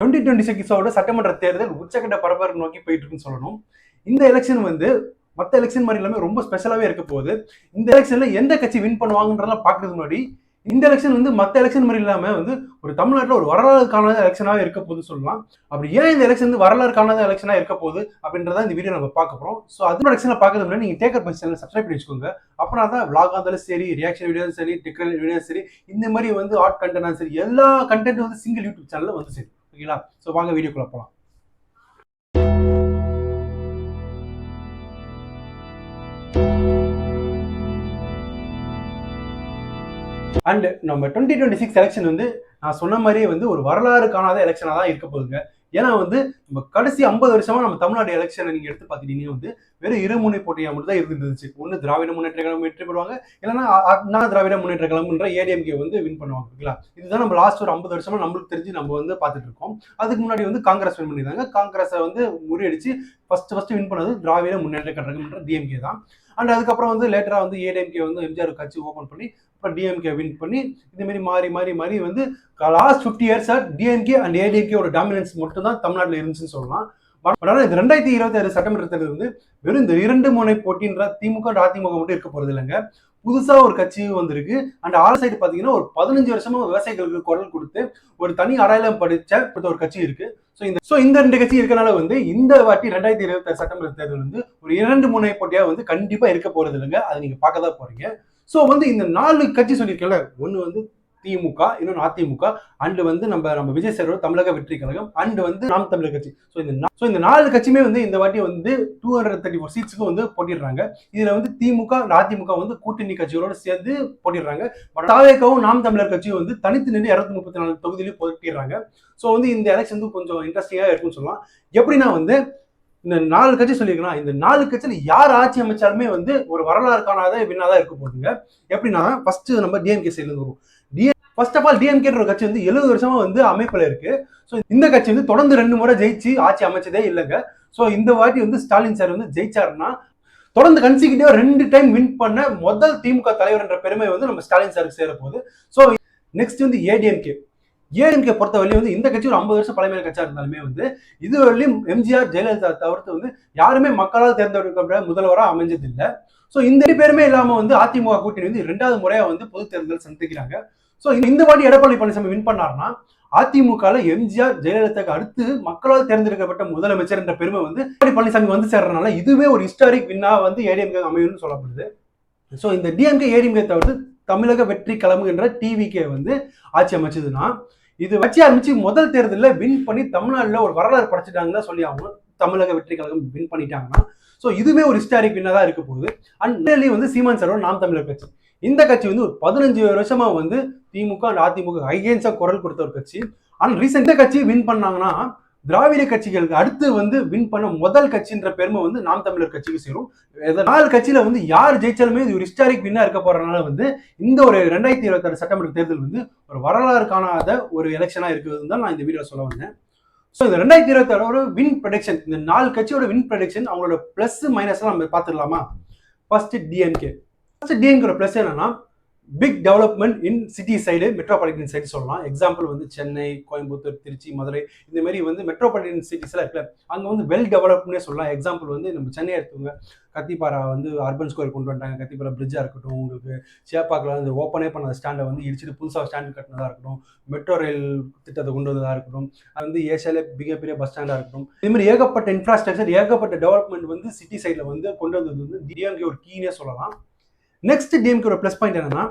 2026 சட்டமன்ற தேர்தல் உச்சக்கட்ட பரபரப்பு நோக்கி போயிட்டு இருக்குன்னு சொல்லணும். இந்த எலெக்ஷன் வந்து மற்ற எலெக்ஷன் மாதிரி எல்லாமே ரொம்ப ஸ்பெஷலாவே இருக்க போகுது. இந்த எலெக்ஷன்ல எந்த கட்சி வின் பண்ணுவாங்கன்றதெல்லாம் பார்க்கறதுக்கு முன்னாடி இந்த எலெக்ஷன் வந்து மற்ற எலெக்ஷன் மாதிரி இல்லாம வந்து ஒரு தமிழ்நாட்டில் ஒரு வரலாறு காணாத எலெக்ஷனாக இருக்க போகுது சொல்லலாம். அப்படி ஏன் இந்த எலெக்ஷன் வந்து வரலாறு காணாத எலெக்ஷனா இருக்க போகுது அப்படின்றத இந்த வீடியோ நம்ம பார்க்க போறோம். ஸோ அது எலெக்ஷனை பார்க்கறது முன்னாடி நீங்க டேக்கர் பை சேனல் சப்ஸ்கிரைப் பண்ணி வச்சுக்கோங்க. அப்படின்னா தான் விளாக் இருந்தாலும் சரி, ரியாக்ஷன் வீடியோவும் சரி, டெக்னிக்கல் வீடியோ சரி, இந்த மாதிரி வந்து ஆர்ட் கண்டென்ட் சரி, எல்லா கண்டென்ட் வந்து சிங்கிள் யூடியூப் சேனல்ல வந்து சரி. ஓகேங்களா? ஸோ வாங்க வீடியோக்குள்ள போகலாம். அண்ட் நம்ம 2026 எலெக்ஷன் வந்து நான் சொன்ன மாதிரியே வந்து ஒரு வரலாறு காணாத எலெக்ஷனாக தான் இருக்க போகுதுங்க. ஏன்னா வந்து நம்ம கடைசி 50 வருஷமா நம்ம தமிழ்நாடு எலெக்ஷனை நீங்க எடுத்து பார்த்துட்டீங்கன்னா வந்து வெறும் இருமுனை போட்டியா மட்டும் தான் இருந்துருந்துச்சு. ஒன்று திராவிட முன்னேற்ற கழகம் வெற்றி பெறுவாங்க, இல்லைன்னா அண்ணா திராவிட முன்னேற்ற கழகம்ன்ற ஏடிஎம்கே வந்து வின் பண்ணுவாங்க. ஓகேங்களா? இதுதான் நம்ம லாஸ்ட் ஒரு 50 வருஷமா நம்மளுக்கு தெரிஞ்சு நம்ம வந்து பார்த்துட்டு இருக்கோம். அதுக்கு முன்னாடி வந்து காங்கிரஸ் வின் பண்ணியிருந்தாங்க. காங்கிரஸை வந்து முறியடிச்சு ஃபர்ஸ்ட் வின் பண்ணது திராவிட முன்னேற்ற கழகம்ன்ற டிஎம்கே தான். அண்ட் அதுக்கப்புறம் வந்து லேட்டரா வந்து ஏடிஎம்கே வந்து எம்ஜிஆர் கட்சி ஓபன் பண்ணி அப்புறம் டிஎம்கே வின் பண்ணி இந்த மாதிரி மாறி வந்து லாஸ்ட் 50 இயர்ஸா டிஎம்கே அண்ட் ஏடிஎம்கே ஒரு டாமினன்ஸ் மட்டும் தான் தமிழ்நாட்டில் இருந்துச்சுன்னு சொல்லலாம். ஆனால் இது 2026 சட்டமன்ற தேர்தல் வந்து வெறும் இந்த 2 முனை போட்டின்ற திமுக அதிமுக மட்டும் இருக்க போறது இல்லைங்க. புதுசா ஒரு கட்சியும் வந்திருக்கு. அண்ட் ஆல் சைடு பாத்தீங்கன்னா ஒரு 15 வருஷமா விவசாயிகளுக்கு குரல் கொடுத்து ஒரு தனி அடையாளம் படிச்ச ஒரு கட்சி இருக்கு. ஸோ இந்த 2 கட்சி இருக்கனால வந்து இந்த வாட்டி 2026 சட்டமன்ற தேர்தல் வந்து ஒரு 2 முனை போட்டியா வந்து கண்டிப்பா இருக்க போறது இல்லைங்க. அதை நீங்க பார்க்க தான் போறீங்க. ஸோ வந்து இந்த 4 கட்சி சொல்லியிருக்கல, ஒன்று வந்து திமுக, இன்னொன்று அதிமுக, அண்ட் வந்து நம்ம விஜய் சார் தமிழக வெற்றி கழகம், அண்ட் வந்து நாம் தமிழர் கட்சி. ஸோ இந்த 4 கட்சியுமே வந்து இந்த வாட்டி வந்து 234 சீட்ஸுக்கு வந்து போட்டிடுறாங்க. இதுல வந்து திமுக அதிமுக வந்து கூட்டணி கட்சிகளோட சேர்ந்து போட்டிடுறாங்க. தாவேகவும் நாம் தமிழர் கட்சியும் வந்து தனித்து நின்று 234 தொகுதியிலும் போட்டிடுறாங்க. ஸோ வந்து இந்த எலெக்ஷன் வந்து கொஞ்சம் இன்ட்ரெஸ்டிங்கா இருக்குன்னு சொல்லலாம். எப்படின்னா வந்து இந்த 4 கட்சி சொல்லியிருக்கலாம், இந்த 4 கட்சியில யார் ஆட்சி அமைச்சாலுமே வந்து ஒரு வரலாறு காணாத வின்னாதான் இருக்க போகுதுங்க. எப்படின்னா ஃபர்ஸ்ட் நம்ம டிஎம்கே சைட்ல இருந்து வரும். ஃபர்ஸ்ட் ஆஃப் ஆல் டிஎம்கேன்ற கட்சி வந்து 70 வருஷமா வந்து அமைப்புல இருக்கு. ஸோ இந்த கட்சி வந்து தொடர்ந்து 2 முறை ஜெயிச்சு ஆட்சி அமைச்சதே இல்லைங்க. ஸோ இந்த வாட்டி வந்து ஸ்டாலின் சார் வந்து ஜெயிச்சாருன்னா தொடர்ந்து கன்சிக்யூட்டிவா 2 டைம் வின் பண்ண முதல் திமுக தலைவர் என்ற பெருமை வந்து நம்ம ஸ்டாலின் சாருக்கு சேர போகுது. ஸோ நெக்ஸ்ட் வந்து ஏடிஎம்கே பொறுத்த வரையும் வந்து இந்த கட்சி ஒரு 50 வருஷம் பழமையான கட்சியா இருந்தாலுமே வந்து இதுவரையிலும் எம்ஜிஆர் ஜெயலலிதா தவிர்த்து வந்து யாருமே மக்களால் தேர்ந்தெடுக்கப்பட்ட முதல்வரா அமைஞ்சது இல்லை. ஸோ இந்த பேருமே இல்லாம வந்து அதிமுக கூட்டணி வந்து 2வது முறையா வந்து பொது தேர்தல் சந்திக்கிறாங்க. ஸோ இந்த வாட்டி எடப்பாடி பழனிசாமி வின் பண்ணாருன்னா அதிமுக எம்ஜிஆர் ஜெயலலிதாக்கு அடுத்து மக்களால் தேர்ந்தெடுக்கப்பட்ட முதலமைச்சர் என்ற பெருமை வந்து எடப்பாடி பழனிசாமி வந்து சேர்றதுனால இதுவே ஒரு ஹிஸ்டாரிக் வின்னா வந்து ஏடிஎம்கே அமையும்னு சொல்லப்படுது. ஸோ இந்த டிஎம்கே ஏடிஎம்கே தவிர்த்து தமிழக வெற்றி கழகம் என்ற டிவிகே வந்து ஆட்சி அமைச்சதுன்னா இது வச்சு ஆரம்பிச்சு முதல் தேர்தலில் வின் பண்ணி தமிழ்நாட்டில் ஒரு வரலாறு படைச்சிட்டாங்கன்னு தான் சொல்லி ஆகணும். தமிழக வெற்றி கழகம் வின் பண்ணிட்டாங்கன்னா ஸோ இதுவே ஒரு ஹிஸ்டாரிக் வின்னா தான் இருக்க போகுது. அண்ட் வந்து சீமான் சாரோட நாம் தமிழர் கட்சி, இந்த கட்சி வந்து ஒரு 15 வருஷமா வந்து திமுக அண்ட் அதிமுக ஐகேன்ஸா குரல் கொடுத்த ஒரு கட்சி. ஆனால் ரீசெண்டா கட்சி வின் பண்ணாங்கன்னா திராவிட கட்சிகளுக்கு அடுத்து வந்து வின் பண்ண முதல் கட்சின்ற பெருமை வந்து நாம் தமிழர் கட்சிக்கு சேரும். 4 கட்சியில வந்து யார் ஜெயிச்சாலுமே இது ஒரு ஹிஸ்டாரிக் வின்னா இருக்க போறதுனால வந்து இந்த ஒரு 2026 சட்டமன்ற தேர்தல் வந்து ஒரு வரலாறு காணாத ஒரு எலெக்ஷனா இருக்குதுன்னு தான் நான் இந்த வீடியோ சொல்ல வந்தேன். ஸோ இந்த 2026 வின் ப்ரெடிக்ஷன், இந்த 4 கட்சியோட வின் ப்ரெடிக்ஷன் அவங்களோட பிளஸ் மைனஸ் நம்ம பார்த்துடலாமா? ஃபர்ஸ்ட் டிஎம்கே பிளஸ் என்னன்னா big development in city side, metropolitan side சொல்லலாம். எக்ஸாம்பிள் வந்து சென்னை, கோயம்புத்தூர், திருச்சி, மதுரை, இந்த மாதிரி வந்து மெட்ரோபாலிட்டன் சிட்டிஸ்லாம் இருக்குல்ல, அங்கே வந்து வெல் டெவலப்னே சொல்லலாம். எக்ஸாம்பிள் வந்து நம்ம சென்னை எடுத்துக்கோங்க, கத்திப்பாரா வந்து அர்பன் ஸ்கொயர் கொண்டு வந்துட்டாங்க. கத்திப்பாரா பிரிட்ஜாக இருக்கட்டும், உங்களுக்கு சேப்பாக்கில் வந்து ஓப்பனே பண்ண ஸ்டாண்டை வந்து இடிச்சுட்டு புதுசாக ஸ்டாண்டு கட்டினதாக இருக்கட்டும், மெட்ரோ ரயில் திட்டத்தை கொண்டு வந்ததாக இருக்கட்டும், அது வந்து ஏஷியாலே மிகப்பெரிய பஸ் ஸ்டாண்டாக இருக்கட்டும், இது மாதிரி ஏகப்பட்ட இன்ஃப்ராஸ்ட்ரக்சர், ஏகப்பட்ட டெவலப்மெண்ட் வந்து சிட்டி சைடில் வந்து கொண்டு வந்தது வந்து டிஎம்கே ஒரு கீனே சொல்லலாம். நெக்ஸ்ட் டிஎம்கே ஒரு ப்ளஸ் பாயிண்ட் என்னன்னா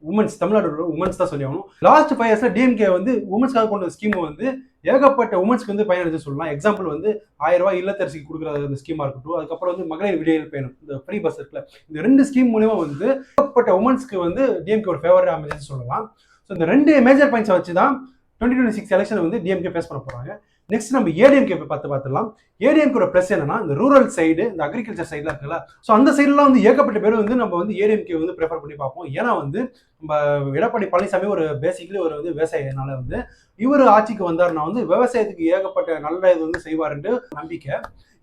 உமன்ஸ், தமிழ்நாடு உமன்ஸ் தான் சொல்லி ஆகணும். லாஸ்ட் 5 இயர்ஸ்ல டிஎம்கே வந்து உமன்ஸ்க்காக கொண்ட ஸ்கீம் வந்து ஏகப்பட்ட உமன்ஸ்க்கு வந்து பயனடைஞ்சு சொல்லலாம். எக்ஸாம்பிள் வந்து 1000 ரூபாய் இல்லத்தரசிக்கு கொடுக்குற அந்த ஸ்கீமா இருக்கட்டும், அதுக்கப்புறம் வந்து மகளிர் விடியல் பயணம், இந்த ஃப்ரீ பஸ் இருக்குல்ல, இந்த 2 ஸ்கீம் மூலமா வந்து ஏகப்பட்ட உமன்ஸ்க்கு வந்து டிஎம்கே ஒரு ஃபேவரா அமைஞ்சு சொல்லலாம். ஸோ இந்த 2 மேஜர் பாயிண்ட்ஸை வச்சு தான் 2026 எலெக்ஷன் வந்து டிஎம்கே ஃபேஸ் பண்ண போறாங்க. நெக்ஸ்ட் நம்ம ஏடிஎம்கே பார்த்துலாம். ஏடிஎம்கே ப்ளஸ் என்னன்னா இந்த ரூரல் சைடு, இந்த அக்ரிகல்ச்சர் சைட்லாம் இருக்குல்ல, ஸோ அந்த சைட்லாம் வந்து ஏகப்பட்ட பேர் வந்து நம்ம வந்து ஏடிஎம்கே வந்து ப்ரிஃபர் பண்ணி பார்ப்போம். ஏன்னா வந்து நம்ம எடப்பாடி பழனிசாமி ஒரு பேசிக்கலி ஒரு வந்து விவசாயினால வந்து இவர் ஆட்சிக்கு வந்தாருன்னா வந்து விவசாயத்துக்கு ஏகப்பட்ட நல்ல இது வந்து செய்வாருன்ட்டு நம்பிக்கை.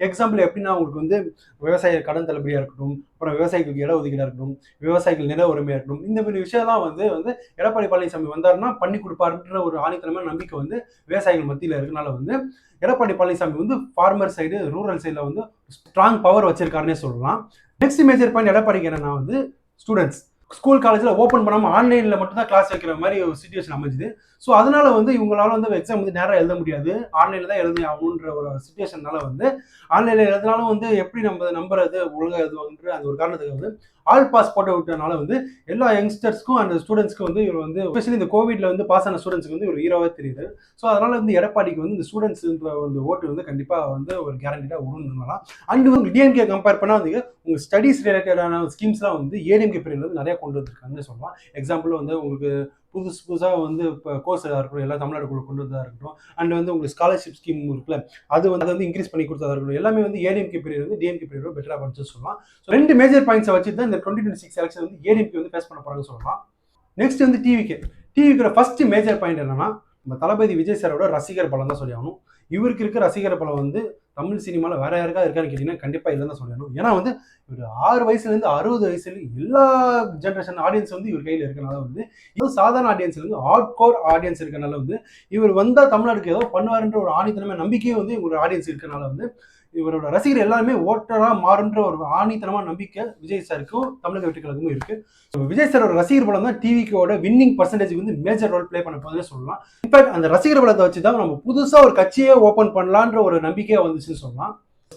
எக்ஸாம்பிள் எப்படின்னா உங்களுக்கு வந்து விவசாய கடன் தள்ளுபடியா இருக்கட்டும், அப்புறம் விவசாயிகளுக்கு இட ஒதுக்கீடா இருக்கட்டும், விவசாயிகள் நில உரிமையா இருக்கட்டும், இந்த மாதிரி விஷயம்லாம் வந்து வந்து எடப்பாடி பழனிசாமி வந்தாருன்னா பண்ணி கொடுப்பாருன்ற ஒரு ஆணித்தனமான நம்பிக்கை வந்து விவசாயிகள் மத்தியில் இருக்கனால வந்து எடப்பாடி பழனிசாமி வந்து ஃபார்மர் சைடு ரூரல் சைடில் வந்து ஸ்ட்ராங் பவர் வச்சிருக்காருன்னே சொல்லலாம். நெக்ஸ்ட் மேஜர் பாயிண்ட் எடப்பாடிக்கு என்னன்னா வந்து ஸ்டூடெண்ட்ஸ் ஸ்கூல் காலேஜில் ஓப்பன் பண்ணாமல் ஆன்லைனில் மட்டும் தான் கிளாஸ் வைக்கிற மாதிரி ஒரு சுச்சுவேஷன் அமைஞ்சுது. ஸோ அதனால வந்து இவங்களால வந்து எக்ஸாம் வந்து நேரம் எழுத முடியாது, ஆன்லைனில் தான் எழுதி ஆகணுன்ற ஒரு சுச்சுவேஷனால வந்து ஆன்லைனில் எழுதினாலும் வந்து எப்படி நம்ம நம்புறது ஒழுங்காக எழுதுவாங்கன்ற அந்த ஒரு காரணத்துக்கு வந்து ஆல் பாஸ் போட்டு விட்டனால வந்து எல்லா யங்ஸ்டர்ஸ்க்கும் அந்த ஸ்டூடெண்ட்ஸ்க்கும் வந்து இவர் வந்து எஸ்பெஷலி இந்த கோவிட்ல வந்து பாஸ் ஆன ஸ்டூடெண்ட்ஸ்க்கு வந்து ஒரு ஹீரோவே தெரியுது. ஸோ அதனால வந்து எடப்பாடிக்கு வந்து இந்த ஸ்டூடெண்ட்ஸ்ன்ற வந்து ஓட்டு வந்து கண்டிப்பாக வந்து ஒரு கேரண்டிடாக உருணுலாம். அண்ட் வந்து டிஎம்கே கம்பேர் பண்ணால் வந்து உங்கள் ஸ்டடீஸ் ரிலேட்டடான ஸ்கீம்ஸ்லாம் வந்து ஏடிஎம்கே பீரியட்ல வந்து நிறைய கொண்டு வந்திருக்காங்கன்னு சொல்லலாம். எக்ஸாம்பிள் வந்து உங்களுக்கு புதுசாக வந்து இப்போ கோர்ஸ் இருக்கட்டும், எல்லாம் தமிழ்நாடுக்குள்ள கொண்டு வந்ததாக இருக்கட்டும், அண்ட் வந்து உங்களுக்கு ஸ்காலர்ஷிப் ஸ்கீம் இருக்குல்ல, அது வந்து இன்க்ரீஸ் பண்ணி கொடுத்ததாக இருக்கட்டும், எல்லாமே வந்து ஏடிஎம்கே பீரியட் வந்து டிஎம்கே பீரியட் பெட்டராக படிச்சு சொல்லலாம். ஸோ 2 மேஜர் பாயிண்ட்ஸை வச்சு தான் இந்த 2026 எலெக்ஷன் வந்து ஏடிஎம்கே வந்து ஃபேஸ் பண்ண போறாங்கன்னு சொல்லலாம். நெக்ஸ்ட் வந்து டிவிக்கு ஃபர்ஸ்ட் மேஜர் பாயிண்ட் என்னன்னா நம்ம தளபதி விஜய் சாரோட ரசிகர் பலம் தான் சொல்லி ஆகணும். இவருக்கு இருக்க ரசிகர் பலம் வந்து தமிழ் சினிமாவில் வேற யாருக்கா இருக்கான்னு கேட்டீங்கன்னா கண்டிப்பாக இல்லைன்னு தான் சொல்லணும். ஏன்னா வந்து இவர் 6 வயசுலேருந்து 60 வயசுல எல்லா ஜென்ரேஷன் ஆடியன்ஸ் வந்து இவர் கையில் இருக்கனால வந்து இது சாதாரண ஆடியன்ஸ் இருந்து ஹார்ட் கோர் ஆடியன்ஸ் இருக்கனால வந்து இவர் வந்தால் தமிழ்நாடுக்கு ஏதோ பண்ணுவாருன்ற ஒரு ஆணித்தனமே நம்பிக்கையும் வந்து இவரோட ஆடியன்ஸ் இருக்கனால வந்து இவரோட ரசிகர் எல்லாருமே ஓட்டரா மாறுன்ற ஒரு ஆணித்தனமான நம்பிக்கை விஜய் சாருக்கும் தமிழக வெற்றி கழகமும் இருக்கு. விஜய் சாரோட ரசிகர் பலம் தான் டிவிக்கோட வின்னிங் பர்சன்டேஜ் வந்து மேஜர் ரோல் பிளே பண்ண போதுன்னு சொல்லலாம். இன்ஃபேக்ட் அந்த ரசிகர் பலத்தை வச்சு தான் நம்ம புதுசா ஒரு கட்சியே ஓபன் பண்ணலான்ற ஒரு நம்பிக்கையா வந்துச்சுன்னு சொல்லலாம்.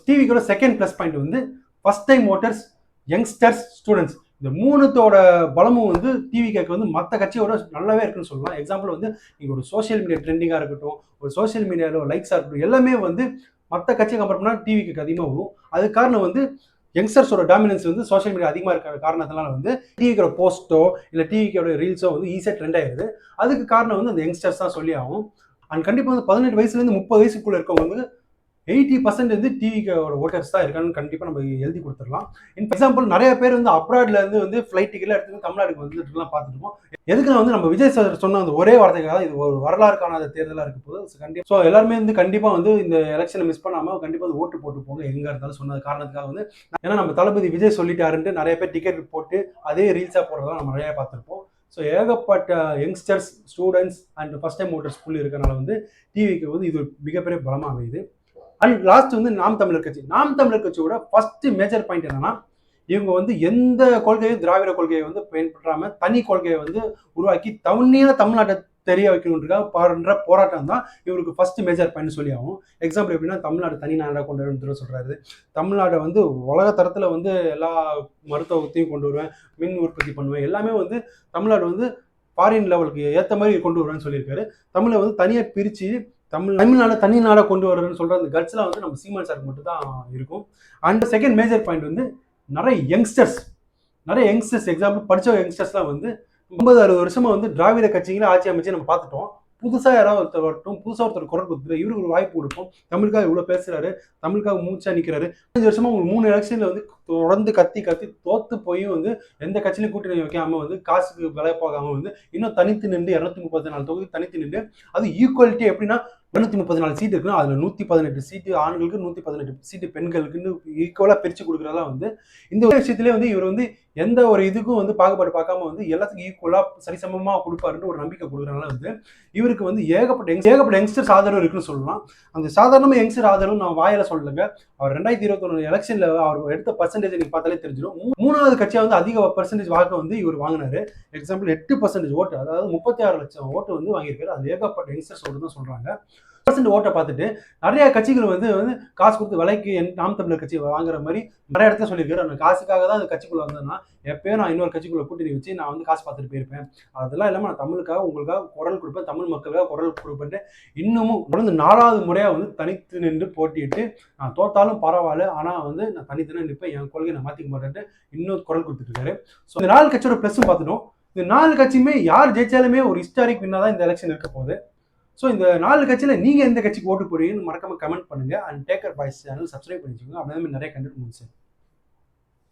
டிவிக்கோட செகண்ட் பிளஸ் பாயிண்ட் வந்து first time voters, youngsters, students இந்த மூணுத்தோட பலமும் வந்து டிவிக்கு வந்து மற்ற கட்சியோட நல்லாவே இருக்குன்னு சொல்லலாம். எக்ஸாம்பிள் வந்து நீங்க ஒரு சோசியல் மீடியா ட்ரெண்டிங்கா இருக்கட்டும், ஒரு சோசியல் மீடியாவில் லைக்ஸா இருக்கட்டும், எல்லாமே வந்து மற்ற கட்சியை கம்பேர் பண்ணால் டிவிக்கு அதிகமாக வரும். அதுக்கு காரணம் வந்து யங்ஸ்டர்ஸோட டாமினன்ஸ் வந்து சோஷியல் மீடியா அதிகமாக இருக்கிற காரணத்தினால வந்து டிவிக்கோட போஸ்ட்டோ இல்லை டிவிக்கோட ரீல்ஸோ வந்து ஈஸியாக ட்ரெண்ட் ஆயிடுது. அதுக்கு காரணம் வந்து அந்த யங்ஸ்டர்ஸ் தான் சொல்லி ஆகும். அண்ட் கண்டிப்பாக வந்து 18 வயசுலேருந்து 30 வயசுக்குள்ள இருக்கவங்க வந்து 80% வந்து டிவிக்கோட ஓட்டர்ஸ் தான் இருக்கான்னு கண்டிப்பாக நம்ம எழுதி கொடுத்துடலாம். எக்ஸாம்பிள் நிறைய பேர் வந்து அப்ராட்ல இருந்து வந்து ஃப்ளைட் டிக்கெட்ல எடுத்து தமிழ்நாடுக்கு வந்துட்டுலாம் பார்த்துருக்கோம். எதுக்கு நான் வந்து நம்ம விஜய் சார் சொன்ன அந்த ஒரே வார்த்தைக்காக இது ஒரு வரலாறு காணாத தேர்தலாக இருக்க போது கண்டிப்பாக ஸோ எல்லாருமே வந்து கண்டிப்பாக வந்து இந்த எலெக்ஷனை மிஸ் பண்ணாமல் கண்டிப்பாக ஓட்டு போட்டு போங்க எங்கே இருந்தாலும் சொன்னது காரணத்துக்காக வந்து ஏன்னா நம்ம தளபதி விஜய் சொல்லிட்டாருன்ட்டு நிறைய பேர் டிக்கெட் போட்டு அதே ரீல்ஸாக போடுறதா நம்ம நிறைய பார்த்துருப்போம். ஸோ ஏகப்பட்ட youngsters, students and first time voters புள்ளி இருக்கனால வந்து டிவிக்கு வந்து இது மிகப்பெரிய பலமாக அமையுது. அண்ட் லாஸ்ட் வந்து நாம் தமிழர் கட்சியோட ஃபர்ஸ்ட் மேஜர் பாயிண்ட் என்னன்னா இவங்க வந்து எந்த கொள்கையும் திராவிட கொள்கையை வந்து பயன்படுத்தாம தனி கொள்கையை வந்து உருவாக்கி தமிழ்நாட்டை தெரிய வைக்கணுன்றதுக்காக பண்ற போராட்டம் தான் இவருக்கு ஃபர்ஸ்ட் மேஜர் பாயிண்ட் சொல்லி ஆகும். எக்ஸாம்பிள் எப்படின்னா தமிழ்நாடு தனி நாடாக கொண்டு வரணும்னு சொல்றாரு. தமிழ்நாடை வந்து உலக தரத்துல வந்து எல்லா மருத்துவத்தையும் கொண்டு வருவேன், மின் உற்பத்தி பண்ணுவேன், எல்லாமே வந்து தமிழ்நாடு வந்து ஃபாரின் லெவலுக்கு ஏற்ற மாதிரி கொண்டு வருவேன்னு சொல்லியிருக்காரு. தமிழை வந்து தனியாக பிரித்து தமிழ்நாடு தனி நாடாக கொண்டு வரணும்னு சொல்ற அந்த கட்ஸ்லாம் வந்து நம்ம சீமான் சாருக்கு மட்டும் தான் இருக்கும். அண்ட் செகண்ட் மேஜர் பாயிண்ட் வந்து நிறைய யங்ஸ்டர்ஸ் எக்ஸாம்பிள் படித்த யங்ஸ்டர்ஸ்லாம் வந்து 50-60 வருஷமா வந்து திராவிட கட்சிகளை ஆட்சி அமைச்சு நம்ம பார்த்துட்டோம். புதுசாக யாராவது ஒருத்தர் வரட்டும், புதுசாக ஒருத்தர் குரல் கொடுத்துரு, இவருக்கு ஒரு வாய்ப்பு கொடுப்போம். தமிழுக்காக இவ்வளோ பேசுறாரு, தமிழுக்காக மூச்சா நிற்கிறாரு. 5 வருஷமா உங்களுக்கு 3 எலெக்ஷன்ல வந்து தொடர்ந்து கத்தி தோத்து போய் வந்து எந்த கட்சியிலும் கூட்டணி வைக்காம வந்து காசுக்கு விலை போகாம வந்து இன்னும் தனித்து நின்று 234 தொகுதி தனித்து நின்று அது ஈக்குவாலிட்டி எப்படின்னா 234 சீட் இருக்குன்னா அதுல 118 சீட்டு ஆண்களுக்கு, 118 சீட்டு பெண்களுக்குன்னு ஈக்குவலா பிரிச்சு கொடுக்குறதா வந்து இந்த விஷயத்திலே வந்து இவர் வந்து எந்த ஒரு இதுக்கும் வந்து பாகுபாடு பார்க்காம வந்து எல்லாத்துக்கும் ஈக்குவலா சரிசமமா கொடுப்பாருன்னு ஒரு நம்பிக்கை கொடுக்குறதுனால வந்து இவருக்கு வந்து ஏகப்பட்ட யங்ஸ்டர்ஸ் ஆதரவு இருக்குன்னு சொல்லலாம். அந்த சாதாரண யங்ஸ்டர் ஆதரவு நான் வாயில சொல்லலைங்க. அவர் 2021 எலெக்ஷன்ல அவர் எடுத்த பர்சன்டேஜ் நீங்க பார்த்தாலே தெரிஞ்சிடும். 3வது கட்சியா வந்து அதிக பர்சன்டேஜ் வாக்கு வந்து இவர் வாங்கினாரு. எக்ஸாம்பிள் 8% ஓட்டு, அதாவது 36 லட்சம் ஓட்டு வந்து வாங்கியிருக்காரு. அது ஏகப்பட்ட யங்ஸ்டர்ஸ் ஓட்டு தான் சொல்றாங்க. ஓட்டை பார்த்துட்டு நிறைய கட்சிகள் வந்து காசு கொடுத்து விலைக்கு நாம் தமிழர் கட்சி வாங்குற மாதிரி நிறைய இடத்துல சொல்லியிருக்காரு. அந்த காசுக்காக தான் அந்த கட்சிக்குள்ள வந்தேன்னா எப்பயும் நான் இன்னொரு கட்சிக்குள்ள கூட்டணி வச்சு நான் வந்து காசு பார்த்துட்டு போயிருப்பேன். அதெல்லாம் இல்லாமல் நான் தமிழுக்காக உங்களுக்காக குரல் கொடுப்பேன், தமிழ் மக்களுக்காக குரல் கொடுப்பேன். இன்னமும் தொடர்ந்து 4வது முறையா வந்து தனித்து நின்று போட்டிட்டு நான் தோத்தாலும் பரவாயில்ல, ஆனா வந்து நான் தனித்தனே நிற்பேன், என் கொள்கையை நான் மாத்திக்க மாட்டேன்ட்டு இன்னும் குரல் கொடுத்துட்டு இருக்காரு. ஸோ இந்த 4 கட்சியோட பிளஸும் பார்த்துட்டோம். இந்த 4 கட்சியுமே யார் ஜெயிச்சாலுமே ஒரு ஹிஸ்டாரிக் வின்னா தான் இந்த எலெக்ஷன் இருக்க போகுது. ஸோ இந்த 4 கட்சியில் நீங்கள் எந்த கட்சிக்கு ஓட்டு போடுறீங்கன்னு மறக்காம கமெண்ட் பண்ணுங்க. And Tucker Boys channel subscribe பண்ணிச்சுக்கோங்க. அப்படி நிறைய கண்டென்ட் முடிச்சு.